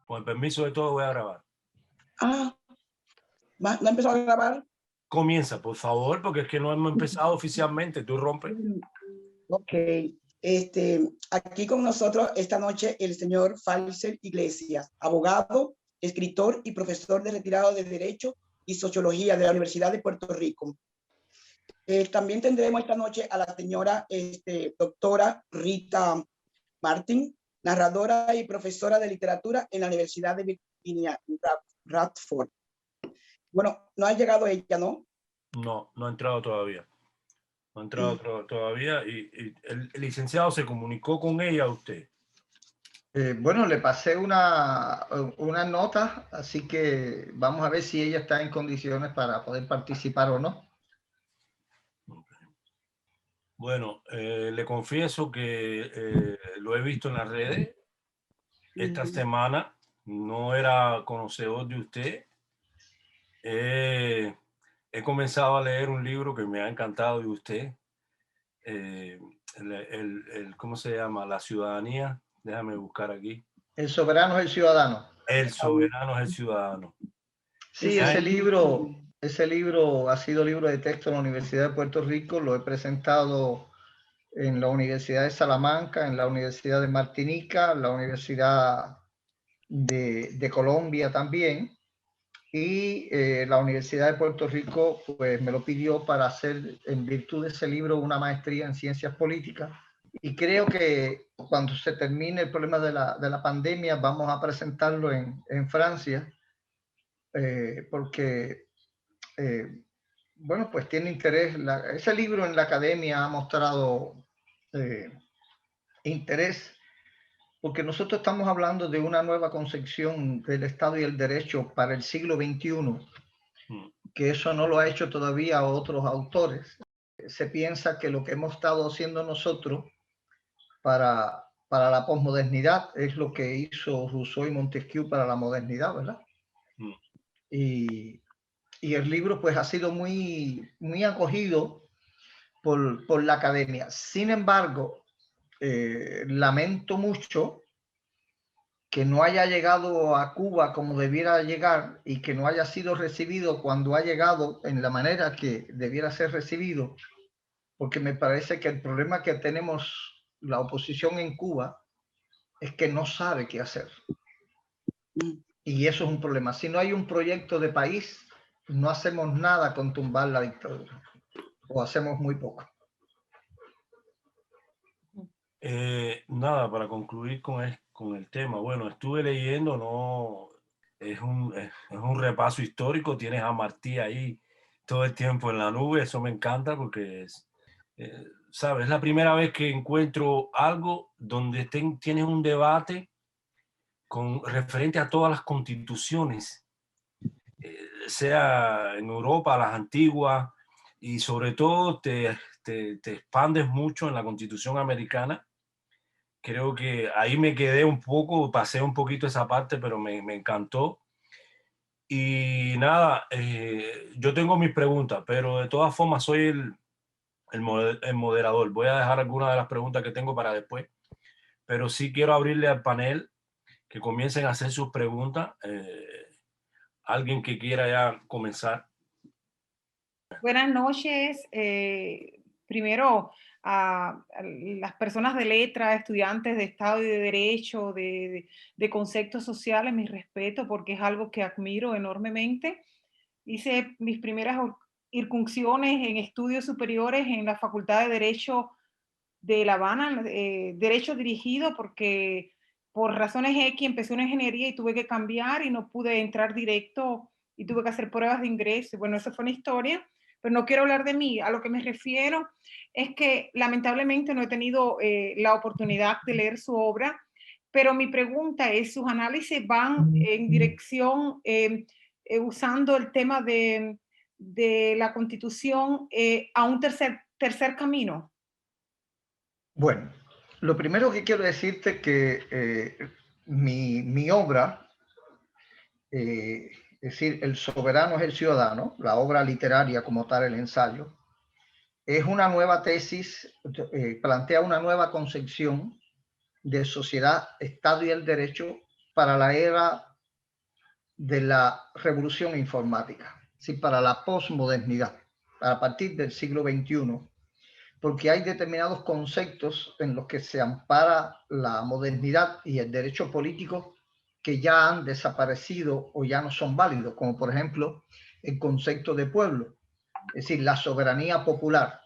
Con el permiso de todos voy a grabar. ¿No ha empezado a grabar? Comienza, por favor, porque es que no hemos empezado oficialmente. Tú rompes. Ok. Aquí con nosotros esta noche el señor Falcer Iglesias, abogado, escritor y profesor de retirado de Derecho y Sociología de la Universidad de Puerto Rico. También tendremos esta noche a la señora doctora Rita Martin, narradora y profesora de literatura en la Universidad de Virginia, Radford. Bueno, no ha llegado ella, ¿no? No, no ha entrado todavía. No ha entrado todavía y el licenciado se comunicó con ella a usted. Bueno, le pasé una nota, así que vamos a ver si ella está en condiciones para poder participar o no. Bueno, le confieso que lo he visto en las redes esta semana. No era conocedor de usted. He comenzado a leer un libro que me ha encantado de usted. ¿Cómo se llama? La ciudadanía. Déjame buscar aquí. El soberano es el ciudadano. El soberano es el ciudadano. Sí, ese libro ha sido libro de texto en la Universidad de Puerto Rico. Lo he presentado en la Universidad de Salamanca, en la Universidad de Martinica, en la Universidad de Colombia también. Y la Universidad de Puerto Rico pues me lo pidió para hacer, en virtud de ese libro, una maestría en ciencias políticas. Y creo que cuando se termine el problema de la pandemia vamos a presentarlo en Francia, porque, bueno, pues tiene interés. Ese libro en la academia ha mostrado interés, porque nosotros estamos hablando de una nueva concepción del Estado y el derecho para el siglo XXI, que eso no lo ha hecho todavía otros autores. Se piensa que lo que hemos estado haciendo nosotros para la posmodernidad es lo que hizo Rousseau y Montesquieu para la modernidad, ¿verdad? Y el libro pues ha sido muy acogido por la academia. Sin embargo, lamento mucho que no haya llegado a Cuba como debiera llegar y que no haya sido recibido cuando ha llegado en la manera que debiera ser recibido, porque me parece que el problema que tenemos la oposición en Cuba es que no sabe qué hacer. Y eso es un problema. Si no hay un proyecto de país, no hacemos nada con tumbar la dictadura, o hacemos muy poco. Nada, para concluir con el tema. Bueno, estuve leyendo, no es un repaso histórico. Tienes a Martí ahí todo el tiempo en la nube. Eso me encanta porque ¿sabes? Es la primera vez que encuentro algo donde tienes un debate referente a todas las constituciones, sea en Europa, las antiguas, y sobre todo te expandes mucho en la Constitución americana. Creo que ahí me quedé un poco, pasé un poquito esa parte, pero me encantó. Y nada, yo tengo mis preguntas, pero de todas formas soy el moderador. Voy a dejar algunas de las preguntas que tengo para después, pero sí quiero abrirle al panel que comiencen a hacer sus preguntas. Alguien que quiera ya comenzar. Buenas noches. Primero, a las personas de letra, estudiantes de Estado y de Derecho, de conceptos sociales, mi respeto, porque es algo que admiro enormemente. Hice mis primeras incursiones en estudios superiores en la Facultad de Derecho de La Habana, Derecho dirigido, porque por razones X empecé una ingeniería y tuve que cambiar y no pude entrar directo y tuve que hacer pruebas de ingreso. Bueno, eso fue una historia, pero no quiero hablar de mí. A lo que me refiero es que lamentablemente no he tenido la oportunidad de leer su obra, pero mi pregunta es, ¿sus análisis van en dirección usando el tema de la Constitución a un tercer camino? Bueno, lo primero que quiero decirte es que mi obra, es decir, El soberano es el ciudadano, la obra literaria como tal, el ensayo, es una nueva tesis, plantea una nueva concepción de sociedad, Estado y el derecho para la era de la revolución informática, sí, para la posmodernidad, a partir del siglo XXI, porque hay determinados conceptos en los que se ampara la modernidad y el derecho político que ya han desaparecido o ya no son válidos, como por ejemplo el concepto de pueblo, es decir, la soberanía popular,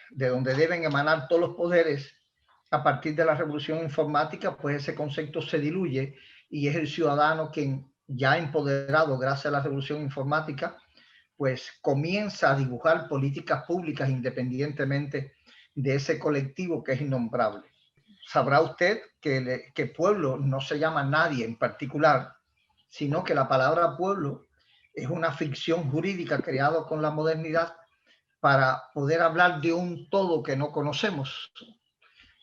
de donde deben emanar todos los poderes. A partir de la revolución informática, pues ese concepto se diluye y es el ciudadano quien, ya empoderado gracias a la revolución informática, pues comienza a dibujar políticas públicas independientemente de ese colectivo que es innombrable. Sabrá usted que pueblo no se llama nadie en particular, sino que la palabra pueblo es una ficción jurídica creada con la modernidad para poder hablar de un todo que no conocemos,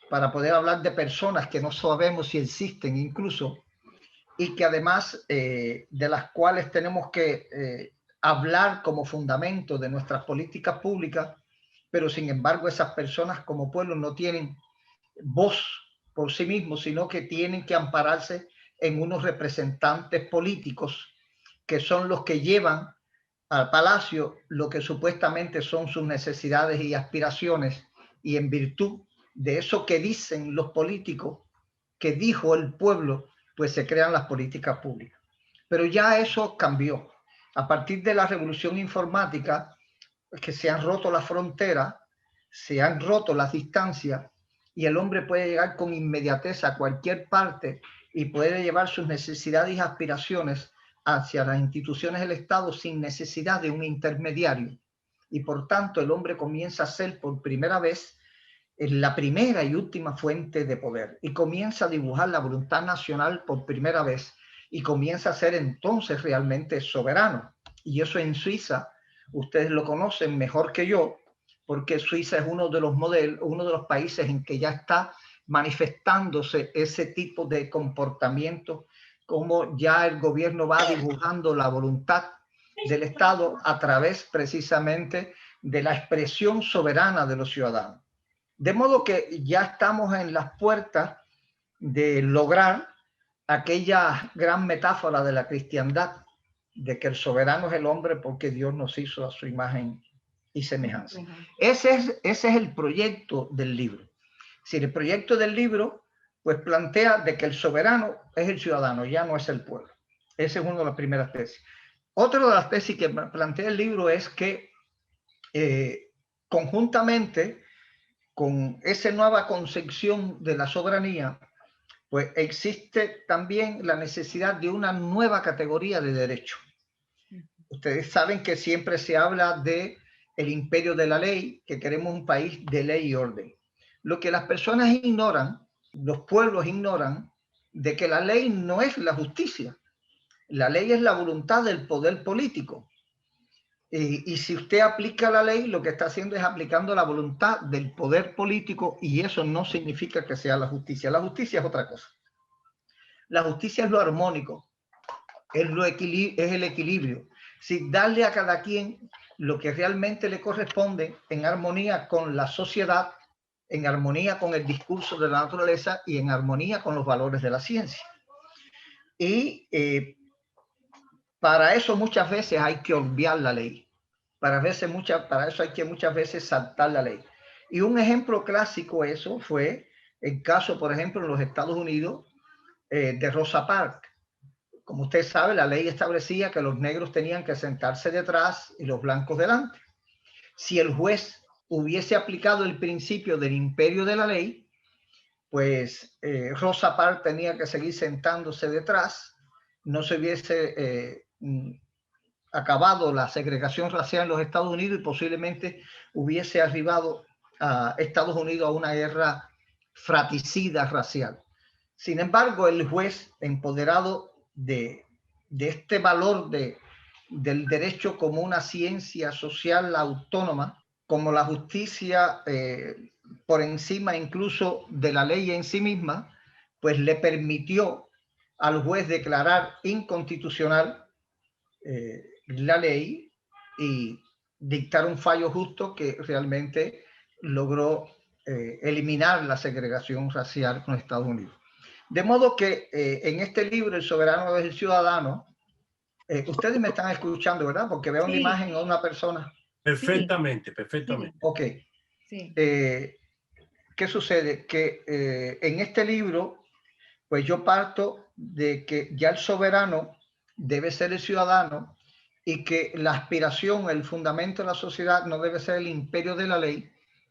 para poder hablar de personas que no sabemos si existen incluso, y que además de las cuales tenemos que hablar como fundamento de nuestras políticas públicas, pero sin embargo esas personas como pueblo no tienen voz por sí mismos, sino que tienen que ampararse en unos representantes políticos que son los que llevan al palacio lo que supuestamente son sus necesidades y aspiraciones, y en virtud de eso que dicen los políticos, que dijo el pueblo, pues se crean las políticas públicas. Pero ya eso cambió. A partir de la revolución informática, que se han roto las fronteras, se han roto las distancias, y el hombre puede llegar con inmediatez a cualquier parte y puede llevar sus necesidades y aspiraciones hacia las instituciones del Estado sin necesidad de un intermediario. Y por tanto el hombre comienza a ser por primera vez la primera y última fuente de poder, y comienza a dibujar la voluntad nacional por primera vez, y comienza a ser entonces realmente soberano. Y eso en Suiza, ustedes lo conocen mejor que yo, porque Suiza es uno de los modelos, uno de los países en que ya está manifestándose ese tipo de comportamiento, como ya el gobierno va dibujando la voluntad del Estado a través precisamente de la expresión soberana de los ciudadanos. De modo que ya estamos en las puertas de lograr aquella gran metáfora de la cristiandad, de que el soberano es el hombre porque Dios nos hizo a su imagen y semejanza. Ese es el proyecto del libro. Si el proyecto del libro pues plantea de que el soberano es el ciudadano, ya no es el pueblo. Esa es una de las primeras tesis. Otra de las tesis que plantea el libro es que conjuntamente con esa nueva concepción de la soberanía, pues existe también la necesidad de una nueva categoría de derecho. Ustedes saben que siempre se habla de el imperio de la ley, que queremos un país de ley y orden. Lo que las personas ignoran, los pueblos ignoran, de que la ley no es la justicia. La ley es la voluntad del poder político. Y si usted aplica la ley, lo que está haciendo es aplicando la voluntad del poder político, y eso no significa que sea la justicia. La justicia es otra cosa. La justicia es lo armónico, es el equilibrio. Si darle a cada quien lo que realmente le corresponde en armonía con la sociedad, en armonía con el discurso de la naturaleza y en armonía con los valores de la ciencia. Y para eso muchas veces hay que obviar la ley. Para eso hay que muchas veces saltar la ley. Y un ejemplo clásico de eso fue el caso, por ejemplo, en los Estados Unidos de Rosa Parks. Como usted sabe, la ley establecía que los negros tenían que sentarse detrás y los blancos delante. Si el juez hubiese aplicado el principio del imperio de la ley, pues Rosa Parks tenía que seguir sentándose detrás, no se hubiese acabado la segregación racial en los Estados Unidos y posiblemente hubiese arribado a Estados Unidos a una guerra fratricida racial. Sin embargo, el juez, empoderado de este valor del derecho como una ciencia social autónoma, como la justicia por encima incluso de la ley en sí misma, pues le permitió al juez declarar inconstitucional la ley y dictar un fallo justo que realmente logró eliminar la segregación racial en los Estados Unidos. De modo que en este libro, El soberano es el ciudadano, ustedes me están escuchando, ¿verdad? Porque veo una imagen o una persona. Perfectamente, perfectamente. Ok. Sí. ¿Qué sucede? Que en este libro, pues yo parto de que ya el soberano debe ser el ciudadano y que la aspiración, el fundamento de la sociedad no debe ser el imperio de la ley,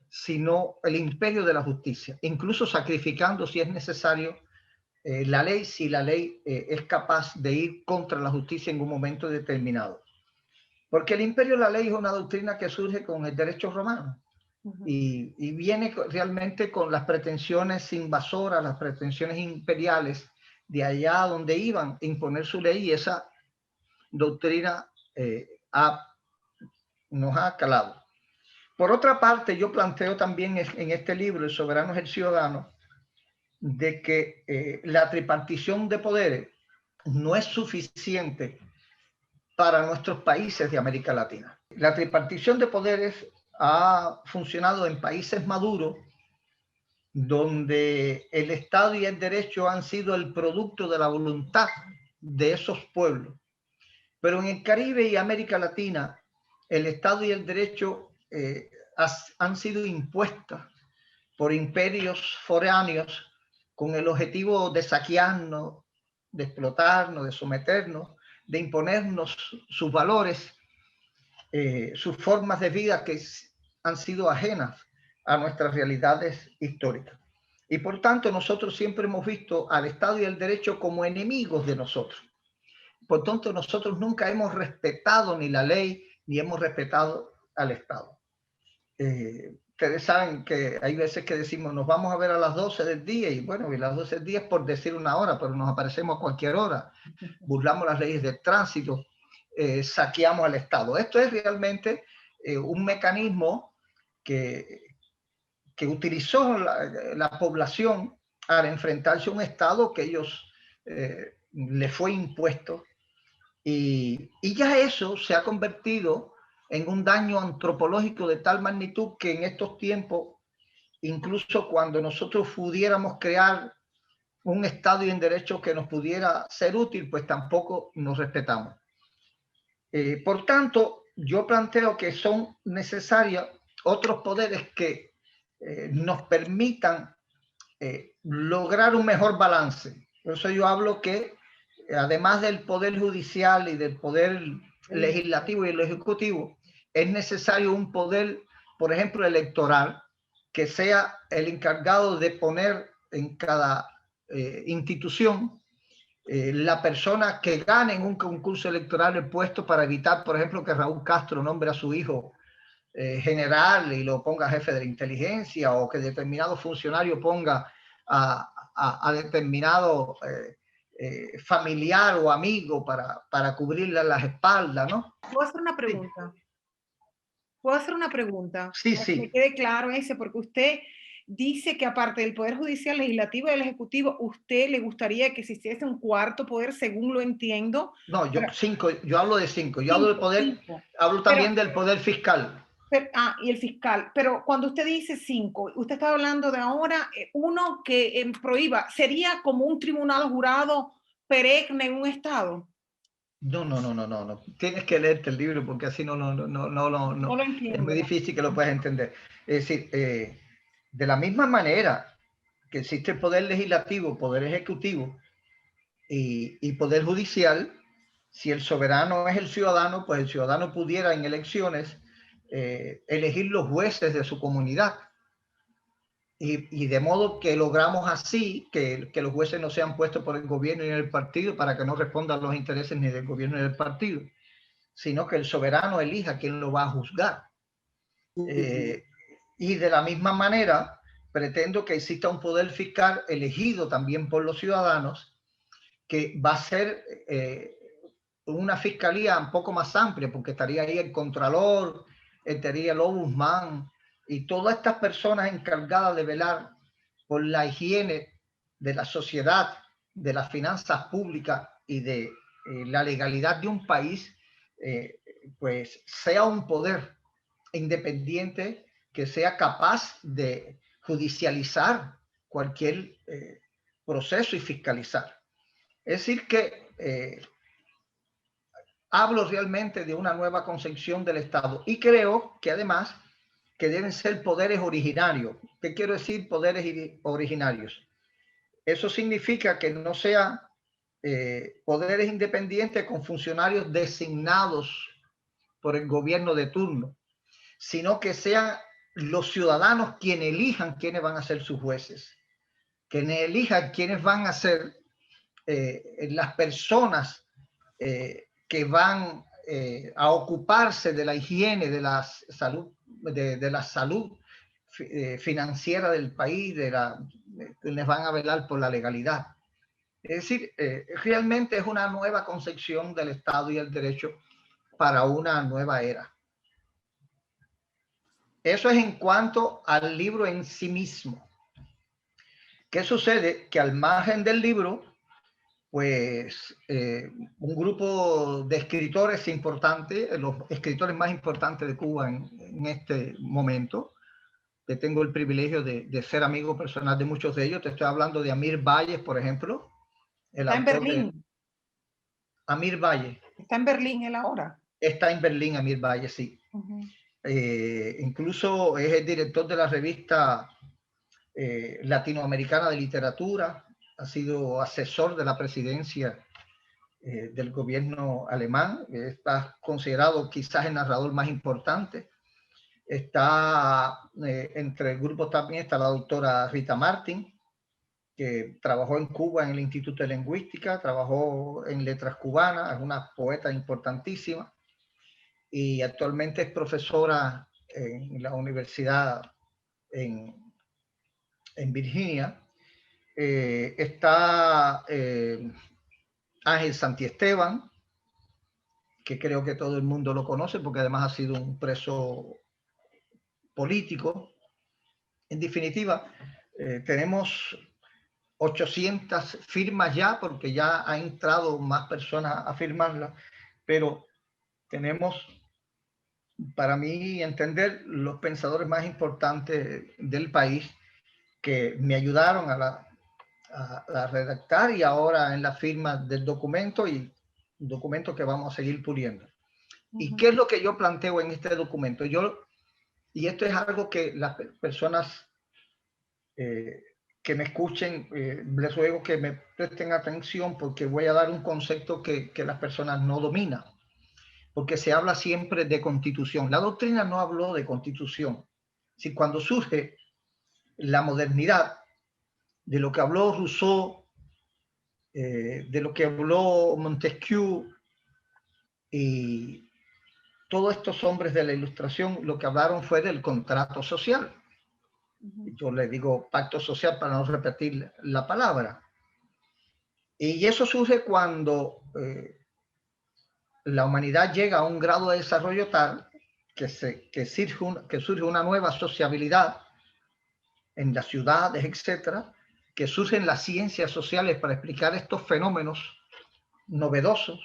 sino el imperio de la justicia, incluso sacrificando si es necesario la ley, si la ley es capaz de ir contra la justicia en un momento determinado. Porque el imperio de la ley es una doctrina que surge con el derecho romano. Y viene realmente con las pretensiones invasoras, las pretensiones imperiales de allá donde iban a imponer su ley, y esa doctrina nos ha calado. Por otra parte, yo planteo también en este libro, El soberano es el ciudadano, de que la tripartición de poderes no es suficiente para nuestros países de América Latina. La tripartición de poderes ha funcionado en países maduros, donde el Estado y el derecho han sido el producto de la voluntad de esos pueblos. Pero en el Caribe y América Latina, el Estado y el derecho han sido impuestas por imperios foráneos con el objetivo de saquearnos, de explotarnos, de someternos, de imponernos sus valores, sus formas de vida que han sido ajenas a nuestras realidades históricas. Y por tanto, nosotros siempre hemos visto al Estado y al derecho como enemigos de nosotros. Por tanto, nosotros nunca hemos respetado ni la ley, ni hemos respetado al Estado. Ustedes saben que hay veces que decimos, nos vamos a ver a las 12 del día, y bueno, y las 12 del día es por decir una hora, pero nos aparecemos a cualquier hora. Burlamos las leyes de tránsito, saqueamos al Estado. Esto es realmente un mecanismo que utilizó la población al enfrentarse a un Estado que ellos le fue impuesto. Y ya eso se ha convertido en un daño antropológico de tal magnitud que en estos tiempos, incluso cuando nosotros pudiéramos crear un Estado y un derecho que nos pudiera ser útil, pues tampoco nos respetamos. Por tanto, yo planteo que son necesarios otros poderes que nos permitan lograr un mejor balance. Por eso yo hablo que además del poder judicial y del poder legislativo y el ejecutivo, es necesario un poder, por ejemplo, electoral, que sea el encargado de poner en cada institución la persona que gane en un concurso electoral el puesto, para evitar, por ejemplo, que Raúl Castro nombre a su hijo general y lo ponga jefe de la inteligencia, o que determinado funcionario ponga a determinado familiar o amigo para cubrirle las espaldas, ¿no? ¿Puedo hacer una pregunta? ¿Puedo hacer una pregunta? Sí, para sí. que me quede claro ese, porque usted dice que aparte del Poder Judicial, Legislativo y del Ejecutivo, ¿usted le gustaría que existiese un cuarto poder, según lo entiendo? No, yo hablo de cinco. Yo hablo del poder, cinco. hablo también del poder fiscal. Y el fiscal. Pero cuando usted dice 5, usted está hablando de ahora uno que prohíba, ¿sería como un tribunal jurado perenne en un estado? No. Tienes que leerte el libro, porque así no lo entiendo. Es muy difícil que lo puedas entender. Es decir, de la misma manera que existe el poder legislativo, poder ejecutivo y poder judicial, si el soberano es el ciudadano, pues el ciudadano pudiera en elecciones elegir los jueces de su comunidad. Y de modo que logramos así que los jueces no sean puestos por el gobierno ni el partido, para que no respondan a los intereses ni del gobierno ni del partido, sino que el soberano elija quién lo va a juzgar. Y de la misma manera, pretendo que exista un poder fiscal elegido también por los ciudadanos, que va a ser una fiscalía un poco más amplia, porque estaría ahí el contralor, estaría el ombudsman y todas estas personas encargadas de velar por la higiene de la sociedad, de las finanzas públicas y de la legalidad de un país, pues sea un poder independiente que sea capaz de judicializar cualquier proceso y fiscalizar. Es decir que hablo realmente de una nueva concepción del Estado y creo que además que deben ser poderes originarios. ¿Qué quiero decir poderes originarios? Eso significa que no sean poderes independientes con funcionarios designados por el gobierno de turno, sino que sean los ciudadanos quienes elijan quiénes van a ser sus jueces, quienes elijan quiénes van a ser las personas que van a ocuparse de la higiene, de la salud, de la salud financiera del país, quienes van a velar por la legalidad. Es decir, realmente es una nueva concepción del Estado y el derecho para una nueva era. Eso es en cuanto al libro en sí mismo. ¿Qué sucede? Que al margen del libro, pues un grupo de escritores importantes, los escritores más importantes de Cuba en este momento, que tengo el privilegio de ser amigo personal de muchos de ellos. Te estoy hablando de Amir Valles, por ejemplo. Está en Berlín. Amir Valles. Está en Berlín él ahora. Está en Berlín, Amir Valles, sí. Incluso es el director de la revista latinoamericana de literatura, ha sido asesor de la presidencia del gobierno alemán, está considerado quizás el narrador más importante. Está entre el grupo también está la doctora Rita Martín, que trabajó en Cuba en el Instituto de Lingüística, trabajó en Letras Cubanas, es una poeta importantísima y actualmente es profesora en la universidad en Virginia. Está Ángel Santiesteban, que creo que todo el mundo lo conoce porque además ha sido un preso político. En definitiva, tenemos 800 firmas ya, porque ya han entrado más personas a firmarla, pero tenemos, para mí entender, los pensadores más importantes del país que me ayudaron a redactar y ahora en la firma del documento y un documento que vamos a seguir puliendo. ¿Y qué es lo que yo planteo en este documento? Y esto es algo que las personas que me escuchen, les ruego que me presten atención porque voy a dar un concepto que las personas no dominan, porque se habla siempre de constitución. La doctrina no habló de constitución. Si cuando surge la modernidad, de lo que habló Rousseau, de lo que habló Montesquieu y todos estos hombres de la Ilustración, lo que hablaron fue del contrato social. Yo le digo pacto social para no repetir la palabra. Y eso surge cuando la humanidad llega a un grado de desarrollo tal que surge una nueva sociabilidad en las ciudades, etcétera, que surgen las ciencias sociales para explicar estos fenómenos novedosos,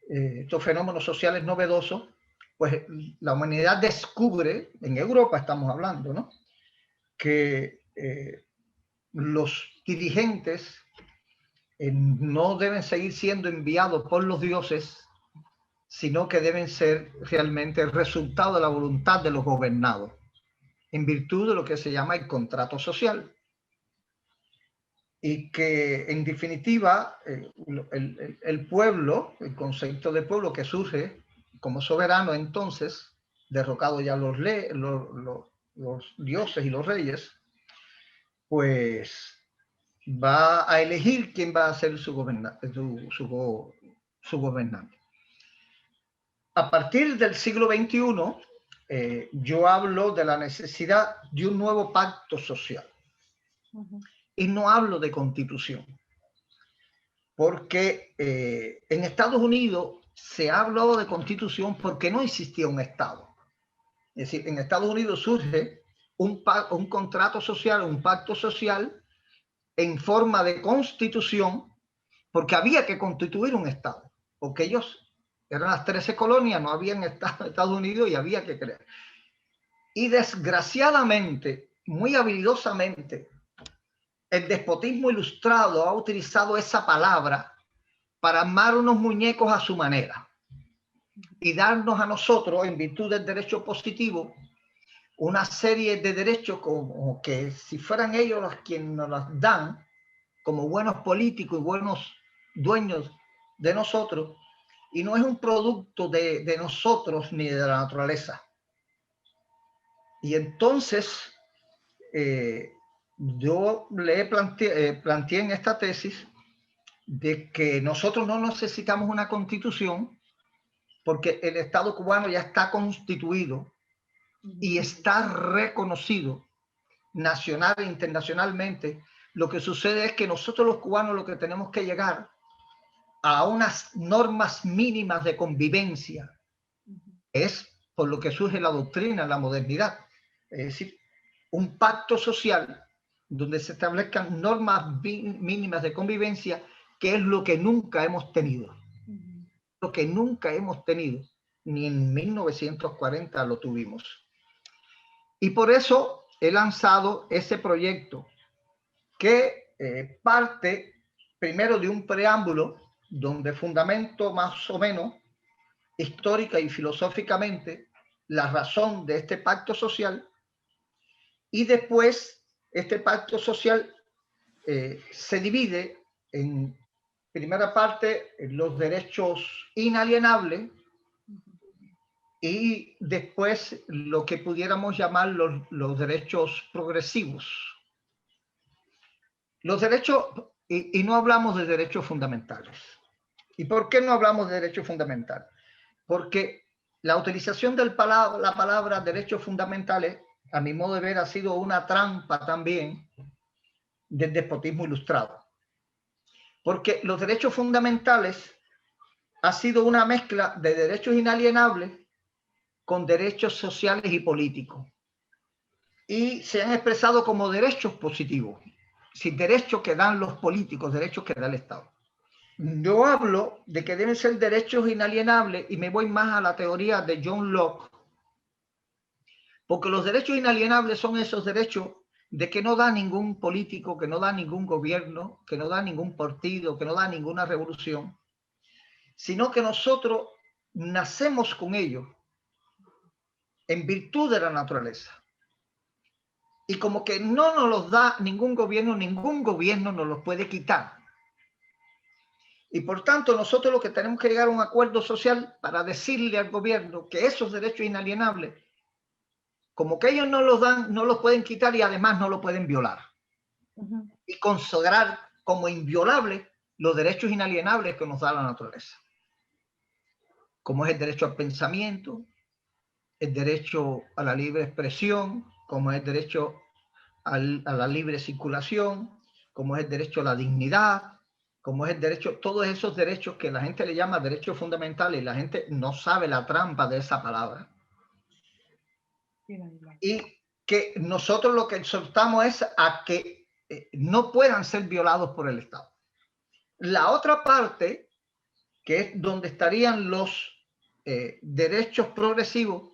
estos fenómenos sociales novedosos, pues la humanidad descubre, en Europa estamos hablando, ¿no?, que los dirigentes no deben seguir siendo enviados por los dioses, sino que deben ser realmente el resultado de la voluntad de los gobernados, en virtud de lo que se llama el contrato social. Y que en definitiva el pueblo, el concepto de pueblo que surge como soberano entonces, derrocado ya los dioses y los reyes, pues va a elegir quién va a ser su gobernante. A partir del siglo XXI, yo hablo de la necesidad de un nuevo pacto social. Y no hablo de constitución, porque en Estados Unidos se ha hablado de constitución porque no existía un Estado. Es decir, en Estados Unidos surge un contrato social, un pacto social en forma de constitución, porque había que constituir un Estado, porque ellos eran las 13 colonias, no habían Estado en Estados Unidos y había que crear. Y desgraciadamente, muy habilidosamente, el despotismo ilustrado ha utilizado esa palabra para armar unos muñecos a su manera y darnos a nosotros, en virtud del derecho positivo, una serie de derechos como que si fueran ellos los quienes nos las dan, como buenos políticos y buenos dueños de nosotros, y no es un producto de nosotros ni de la naturaleza. Y entonces yo le planteé en esta tesis de que nosotros no necesitamos una constitución porque el Estado cubano ya está constituido y está reconocido nacional e internacionalmente. Lo que sucede es que nosotros los cubanos lo que tenemos que llegar a unas normas mínimas de convivencia. Es por lo que surge la doctrina, la modernidad. Es decir, un pacto social donde se establezcan normas mínimas de convivencia, que es lo que nunca hemos tenido. Lo que nunca hemos tenido, ni en 1940 lo tuvimos. Y por eso he lanzado ese proyecto que parte primero de un preámbulo donde fundamento más o menos histórica y filosóficamente la razón de este pacto social, y después este pacto social se divide en primera parte los derechos inalienables y después lo que pudiéramos llamar los derechos progresivos. Los derechos, y no hablamos de derechos fundamentales. ¿Y por qué no hablamos de derechos fundamentales? Porque la utilización de la palabra derechos fundamentales, a mi modo de ver, ha sido una trampa también del despotismo ilustrado. Porque los derechos fundamentales ha sido una mezcla de derechos inalienables con derechos sociales y políticos. Y se han expresado como derechos positivos, sin derechos que dan los políticos, derechos que da el Estado. Yo hablo de que deben ser derechos inalienables y me voy más a la teoría de John Locke, porque los derechos inalienables son esos derechos de que no da ningún político, que no da ningún gobierno, que no da ningún partido, que no da ninguna revolución, sino que nosotros nacemos con ellos en virtud de la naturaleza. Y como que no nos los da ningún gobierno nos los puede quitar. Y por tanto, nosotros lo que tenemos que llegar a un acuerdo social para decirle al gobierno que esos derechos inalienables, como que ellos no los dan, no los pueden quitar y además no lo pueden violar. Y consagrar como inviolables los derechos inalienables que nos da la naturaleza. Como es el derecho al pensamiento, el derecho a la libre expresión, como es el derecho a la libre circulación, como es el derecho a la dignidad, como es el derecho, todos esos derechos que la gente le llama derechos fundamentales y la gente no sabe la trampa de esa palabra. Y que nosotros lo que exhortamos es a que no puedan ser violados por el Estado. La otra parte, que es donde estarían los derechos progresivos,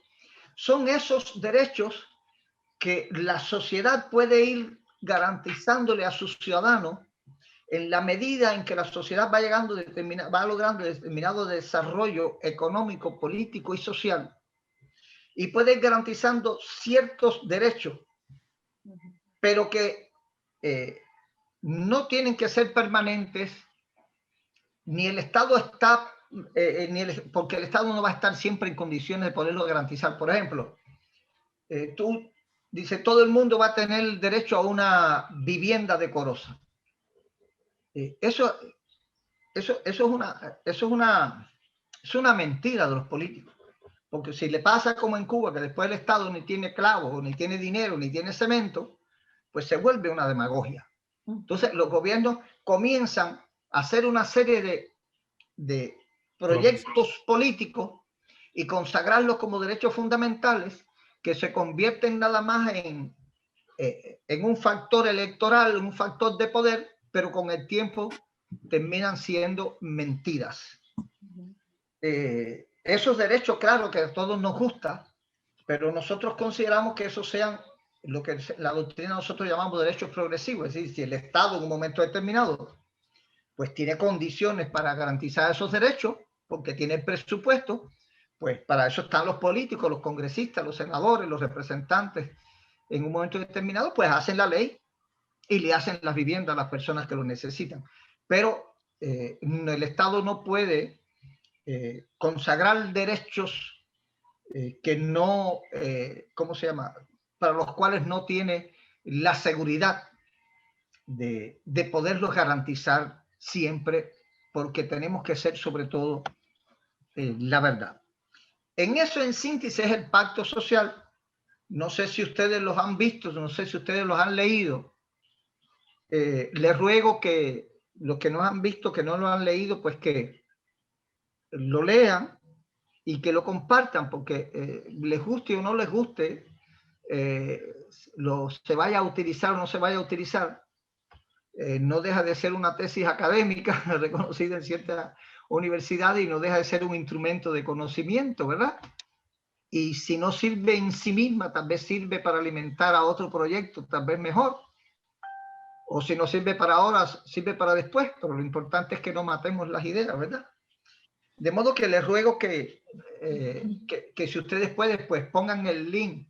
son esos derechos que la sociedad puede ir garantizándole a sus ciudadanos en la medida en que la sociedad va logrando determinado desarrollo económico, político y social, y puede ir garantizando ciertos derechos, pero que no tienen que ser permanentes, ni el Estado está, porque el Estado no va a estar siempre en condiciones de poderlo garantizar. Por ejemplo, tú dices, todo el mundo va a tener derecho a una vivienda decorosa. Eso es una mentira de los políticos, porque si le pasa como en Cuba, que después el Estado ni tiene clavos, ni tiene dinero, ni tiene cemento, pues se vuelve una demagogia. Entonces los gobiernos comienzan a hacer una serie de proyectos políticos y consagrarlos como derechos fundamentales que se convierten nada más en un factor electoral, un factor de poder, pero con el tiempo terminan siendo mentiras. Esos derechos, claro que a todos nos gusta, pero nosotros consideramos que esos sean lo que la doctrina nosotros llamamos derechos progresivos, es decir, si el Estado en un momento determinado pues tiene condiciones para garantizar esos derechos, porque tiene el presupuesto, pues para eso están los políticos, los congresistas, los senadores, los representantes, en un momento determinado, pues hacen la ley y le hacen las viviendas a las personas que lo necesitan. Pero el Estado no puede consagrar derechos que no, ¿cómo se llama? Para los cuales no tiene la seguridad de poderlos garantizar siempre, porque tenemos que ser sobre todo la verdad. En eso, en síntesis, es el pacto social. No sé si ustedes los han visto, no sé si ustedes los han leído. Les ruego que los que no han visto, que no lo han leído, pues que lo lean y que lo compartan, porque les guste o no les guste, se vaya a utilizar o no se vaya a utilizar, no deja de ser una tesis académica reconocida en ciertas universidades y no deja de ser un instrumento de conocimiento, ¿verdad? Y si no sirve en sí misma, tal vez sirve para alimentar a otro proyecto, tal vez mejor. O si no sirve para ahora, sirve para después, pero lo importante es que no matemos las ideas, ¿verdad? De modo que les ruego que si ustedes pueden, pues pongan el link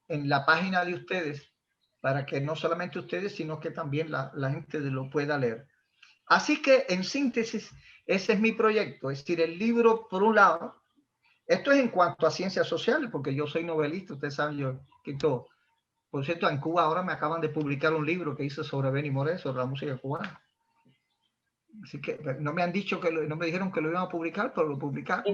en la página de ustedes para que no solamente ustedes, sino que también la gente lo pueda leer. Así que, en síntesis, ese es mi proyecto. Es decir, el libro, por un lado, esto es en cuanto a ciencias sociales, porque yo soy novelista, ustedes saben, yo quito. Por cierto, en Cuba ahora me acaban de publicar un libro que hice sobre Benny Moré, sobre la música cubana. Así que no me han dicho que no me dijeron que lo iban a publicar, pero lo publicaron.